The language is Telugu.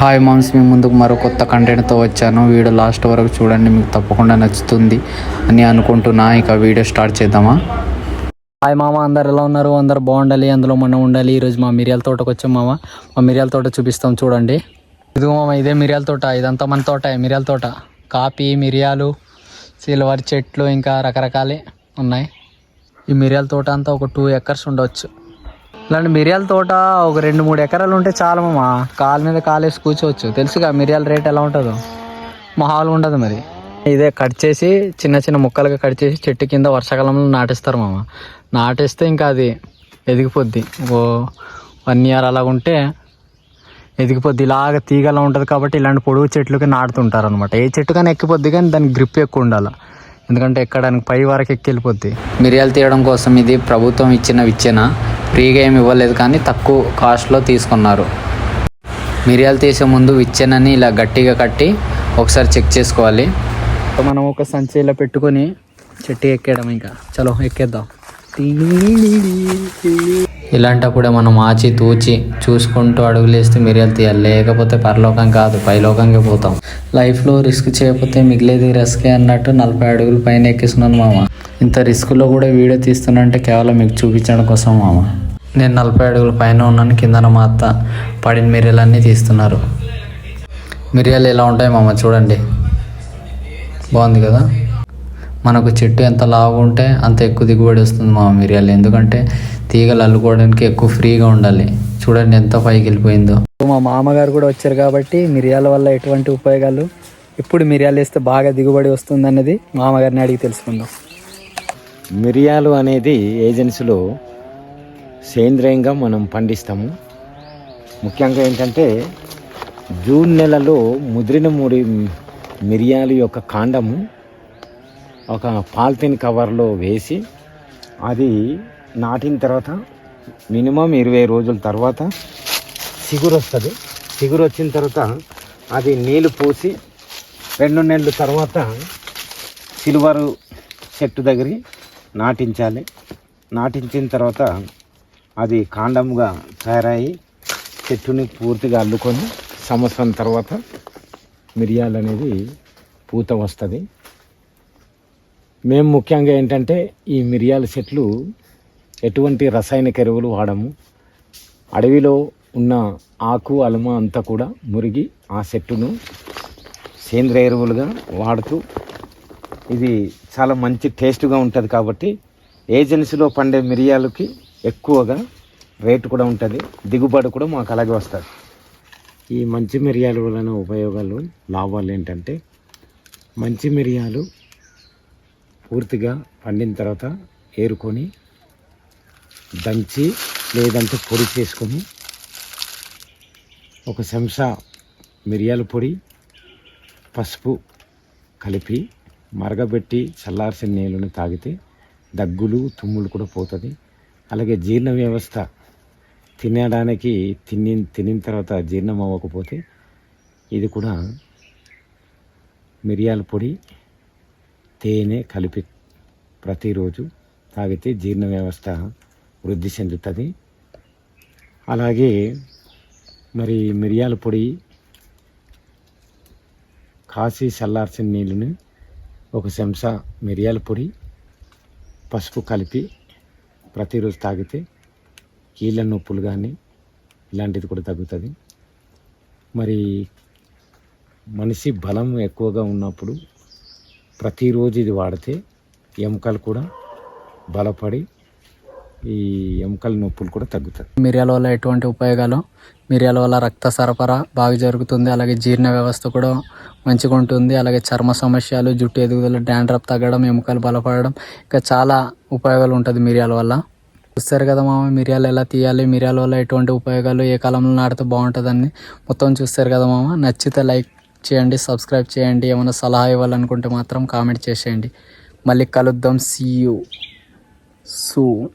హాయ్ మామ్స్, మీ ముందుకు మరో కొత్త కంటెంట్తో వచ్చాను. వీడియో లాస్ట్ వరకు చూడండి, మీకు తప్పకుండా నచ్చుతుంది అని అనుకుంటున్నా. ఇక వీడియో స్టార్ట్ చేద్దామా? హాయ్ మామ, అందరు ఎలా ఉన్నారు? అందరు బాగుండాలి, అందులో మనం ఉండాలి. ఈరోజు మా మిరియాల తోటకు వచ్చాం మామ. మా మిరియాల తోట చూపిస్తాం చూడండి. ఇదిగో మామ, ఇదే మిరియాల తోట. ఇదంతా మన తోట, మిరియాల తోట. కాపీ, మిరియాలు, సిల్వర్ చెట్లు, ఇంకా రకరకాలే ఉన్నాయి. ఈ మిరియాల తోట అంతా ఒక 2 acres ఉండవచ్చు. ఇలాంటి మిరియాల తోట ఒక 2-3 ఎకరాలు ఉంటే చాలా మామ. కాలు మీద కాలేసి కూర్చోవచ్చు. తెలుసుగా మిరియాల రేట్ ఎలా ఉంటుందో, మామూలుగా ఉండదు. మరి ఇదే కట్ చేసి చిన్న చిన్న ముక్కలుగా కట్ చేసి చెట్టు కింద వర్షాకాలంలో నాటిస్తారు మామ. నాటేస్తే ఇంకా అది ఎదిగిపోద్ది. ఓ 1 year అలా ఉంటే ఎదిగిపోద్ది. ఇలాగ తీగలా ఉంటుంది కాబట్టి ఇలాంటి పొడుగు చెట్లకి నాటుతుంటారు అనమాట. ఏ చెట్టుకైనా ఎక్కిపోద్ది, కానీ దానికి గ్రిప్ ఎక్కువ ఉండాలి. ఎందుకంటే ఎక్కడానికి పై వరకు ఎక్కి వెళ్ళిపోద్ది. మిరియాలు తీయడం కోసం ఇది ప్రభుత్వం ఇచ్చిన విచ్చెన. ఫ్రీగా ఏమి ఇవ్వలేదు, కానీ తక్కువ కాస్ట్లో తీసుకున్నారు. మిరియాలు తీసే ముందు విచ్చెనని ఇలా గట్టిగా కట్టి ఒకసారి చెక్ చేసుకోవాలి. మనం ఒక సంచిలో పెట్టుకొని చెట్టు ఎక్కేయడం. ఇంకా చలో ఎక్కేద్దాం. ఇలాంటప్పుడే మనం ఆచి తూచి చూసుకుంటూ అడుగులేస్తే మిరియాలు తీయాలి. లేకపోతే పరలోకం కాదు, పైలోకంగా పోతాం. లైఫ్లో రిస్క్ చేయకపోతే మిగిలేది రిస్కే అన్నట్టు 40 అడుగులు పైన ఎక్కిస్తున్నాను మామ. ఇంత రిస్క్లో కూడా వీడియో తీస్తున్నంటే కేవలం మీకు చూపించడం కోసం మామ. నేను 40 అడుగుల పైన ఉన్నాను. కిందన మా అత్త పడిన మిరియాలన్నీ తీస్తున్నారు. మిరియాలు ఎలా ఉంటాయి మామ చూడండి. బాగుంది కదా. మనకు చెట్టు ఎంత లావు ఉంటే అంత ఎక్కువ దిగుబడి వస్తుంది మా మిరియాలు. ఎందుకంటే తీగలు అల్లుకోవడానికి ఎక్కువ ఫ్రీగా ఉండాలి. చూడండి ఎంత పైకి వెళ్ళిపోయిందో. మా మామగారు కూడా వచ్చారు కాబట్టి మిరియాల వల్ల ఎటువంటి ఉపయోగాలు, ఇప్పుడు మిరియాలు వేస్తే బాగా దిగుబడి వస్తుంది అన్నది మామగారిని అడిగి తెలుసుకుందాం. మిరియాలు అనేది ఏజెన్సీలో సేంద్రియంగా మనం పండిస్తాము. ముఖ్యంగా ఏంటంటే జూన్ నెలలో ముదిరిన మిరియాలు యొక్క కాండము ఒక పాలిథిన్ కవర్లో వేసి అది నాటిన తర్వాత మినిమం 20 రోజుల తర్వాత చిగురు వస్తుంది. చిగురు వచ్చిన తర్వాత అది నీళ్ళు పోసి 2 నెలల తర్వాత సిల్వరు చెట్టు దగ్గర నాటించాలి. నాటించిన తర్వాత అది కాండంగా తయారయ్యి చెట్టుని పూర్తిగా అల్లుకొని సంవత్సరం తర్వాత మిరియాలు అనేది పూత వస్తుంది. మేము ముఖ్యంగా ఏంటంటే ఈ మిరియాల చెట్లు ఎటువంటి రసాయనిక ఎరువులు వాడము. అడవిలో ఉన్న ఆకు అలమ అంతా కూడా మురిగి ఆ చెట్టును సేంద్రియ ఎరువులుగా వాడుతూ ఇది చాలా మంచి టేస్ట్గా ఉంటుంది. కాబట్టి ఏజెన్సీలో పండే మిరియాలకి ఎక్కువగా రేటు కూడా ఉంటుంది, దిగుబడి కూడా మాకు అలాగే వస్తుంది. ఈ మంచి మిరియాల వలన ఉపయోగాలు, లాభాలు ఏంటంటే మంచి మిరియాలు పూర్తిగా పండిన తర్వాత ఏరుకొని దంచి లేదంటే పొడి చేసుకొని ఒక చెంచా మిరియాల పొడి, పసుపు కలిపి మరగబెట్టి చల్లార్చిన నీళ్ళని తాగితే దగ్గులు, తుమ్ములు కూడా పోతుంది. అలాగే జీర్ణ వ్యవస్థ తినడానికి తినిన తర్వాత జీర్ణం అవ్వకపోతే ఇది కూడా మిరియాల పొడి, తేనె కలిపి ప్రతిరోజు తాగితే జీర్ణ వ్యవస్థ వృద్ధి చెందుతుంది. అలాగే మరి మిరియాల పొడి కాసి చల్లార్చిన నీళ్ళని ఒక చెంచా మిరియాల పొడి, పసుపు కలిపి ప్రతిరోజు తాగితే కీళ్ళ నొప్పులు కానీ ఇలాంటిది కూడా తగ్గుతుంది. మరి మనిషి బలం ఎక్కువగా ఉన్నప్పుడు ప్రతిరోజు ఇది వాడితే ఎముకలు కూడా బలపడి ఈ ఎముకల నొప్పులు కూడా తగ్గుతాయి. మిరియాల వల్ల ఎటువంటి ఉపయోగాలు, మిరియాల వల్ల రక్త సరఫరా బాగా జరుగుతుంది. అలాగే జీర్ణ వ్యవస్థ కూడా మంచిగా ఉంటుంది. అలాగే చర్మ సమస్యలు, జుట్టు ఎదుగుదల, డాండ్రఫ్ తగ్గడం, ఎముకలు బలపడడం, ఇంకా చాలా ఉపయోగాలు ఉంటుంది మిరియాల వల్ల. చూస్తారు కదా మామ, మిరియాలు ఎలా తీయాలి, మిరియాల వల్ల ఎటువంటి ఉపయోగాలు, ఏ కాలంలో నాటితే బాగుంటుందని మొత్తం చూస్తారు కదా మామ. నచ్చితే లైక్ చేయండి, సబ్స్క్రైబ్ చేయండి. ఏమైనా సలహా ఇవ్వాలనుకుంటే మాత్రం కామెంట్ చేసేయండి. మళ్ళీ కలుద్దాం. See you soon.